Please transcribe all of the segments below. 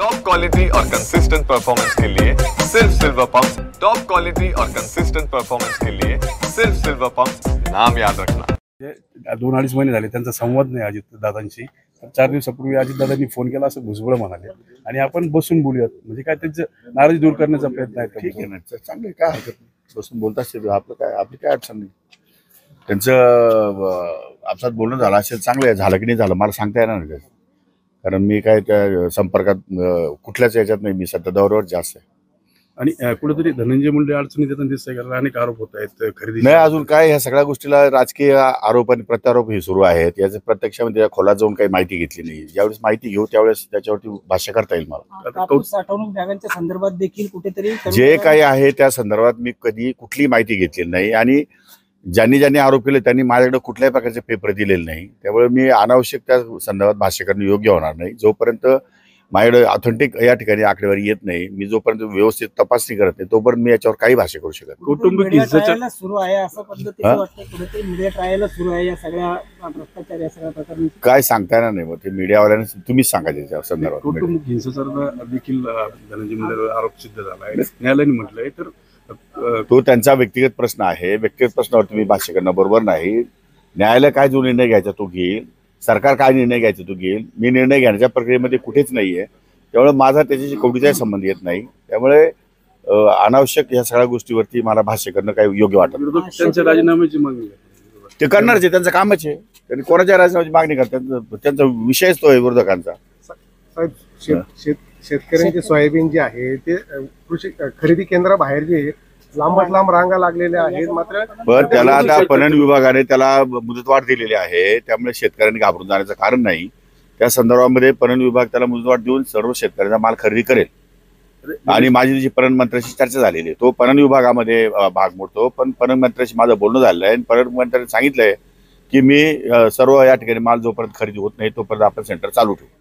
Top quality और consistent performance के लिए सिर्फ सिल्वर पंप्स। टॉप क्वालिटी और कंसिस्टेंट परफॉर्मेंस के लिए सिर्फ सिल्वर पंप्स, नाम याद रखना। 2-2.5 महिने झाले त्यांचा संवाद नाही अजित दादांशी। 4 दिवसापूर्वी अजित दादांनी फोन केला असं भुजबळ म्हणाले आणि आपण बसून बोलूयात, म्हणजे काय त्यांचं नाराजी दूर करण्याचा प्रयत्न आहे। ठीक आहे ना, चांगले काय हरकत नाही, बसून बोलताच आपलं काय, आपली काय अडचण नाही। त्यांचं आपसात बोलणं झालं असेल, चांगलं आहे, झालं की नाही झालं मला सांगता येणार नाही, कारण मी काय त्या संपर्कात कुठल्याच याच्यात नाही, मी सध्या दौऱ्यावर जास्त आहे। आणि कुठेतरी धनंजय मुंडे अडचणीत येताना दिसतंय, कारण अनेक आरोप होत आहेत खरेदी नाही, अजून काय ह्या सगळ्या गोष्टीला राजकीय आरोप आणि प्रत्यारोप हे सुरू आहेत। याचे प्रत्यक्षामध्ये खोलात जाऊन काही माहिती घेतली नाही, ज्यावेळेस माहिती घेऊ त्यावेळेस त्याच्यावरती भाष्य करता येईल मला। साठवणूक बॅगांच्या संदर्भात देखील कुठेतरी जे काही आहे त्या संदर्भात मी कधी कुठली माहिती घेतलेली नाही आणि ज्यांनी आरोप केले त्यांनी माझ्याकडे कुठल्याही प्रकारचे पेपर दिलेले नाही, त्यामुळे मी अनावश्यक त्या संदर्भात भाष्य करणं योग्य होणार नाही। जोपर्यंत माझ्याकडे ऑथेंटिक या ठिकाणी आकडेवारी येत नाही, मी जोपर्यंत व्यवस्थित तपासणी करत नाही तोपर्यंत मी याच्यावर काही भाष्य करू शकत नाही। कौटुंबिक हिंसाचार सुरू आहे असं पद्धतीने वाटतं, कुठेतरी मीडिया ट्रायल सुरू आहे या सगळ्या भ्रष्टाचार, या सगळ्या प्रकारांनी काय सांगता येणार नाही, मग ते मीडियावाल्यांनी तुम्हीच सांगा त्याच्या संदर्भात। कौटुंबिक हिंसाचाराचा देखील धनंजय मुंडेवर आरोप सिद्ध झाला आहे, न्यायालयाने म्हटलंय। तर तो त्यांचा व्यक्तिगत प्रश्न आहे, व्यक्तिगत प्रश्नावर तुम्ही भाष्य करणं बरोबर नाही। न्यायालय काय जो निर्णय घ्यायचा तो घेईल, सरकार काय निर्णय घ्यायचा तो घेईल, मी निर्णय घेण्याच्या प्रक्रियेमध्ये कुठेच नाहीये, त्यामुळे माझा त्याच्याशी कवडीचाही संबंध येत नाही। त्यामुळे अनावश्यक या सगळ्या गोष्टीवरती मला भाष्य करणं काही योग्य वाटत नाही। त्यांच्या राजीनाम्याची मागणी ते करणारच आहे, त्यांचं कामच आहे, त्यांनी कोणाच्या राजीनाम्याची मागणी करतात, त्यांचा विषयच तो आहे विरोधकांचा। शेतकऱ्यांची सोयाबीन जे आहे ते कृषी खरेदी केंद्राबाहेर जे लांब रांगा लागलेल्या आहेत, मात्र पण त्याला आता पणन विभागाने त्याला मुदतवाढ दिलेली आहे, त्यामुळे शेतकऱ्यांनी घाबरून जाण्याचं कारण नाही। त्या संदर्भामध्ये पणन विभाग त्याला मुदतवाढ देऊन सर्व शेतकऱ्यांचा माल खरेदी करेल आणि माझी जी पणन मंत्र्याशी चर्चा झालेली आहे, तो पणन विभागामध्ये भाग मोडतो, पण पणन मंत्र्याशी माझं बोलणं झालेलं आहे। पणन मंत्र्यांनी सांगितलंय की मी सर्व या ठिकाणी माल जोपर्यंत खरेदी होत नाही तोपर्यंत आपण सेंटर चालू ठेवू।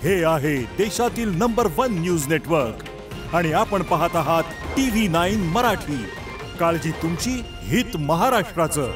हे आहे देशातील नंबर 1 न्यूज नेटवर्क आणि आपण पाहत आहात TV9 मराठी। काळजी तुमची, हित महाराष्ट्राचं।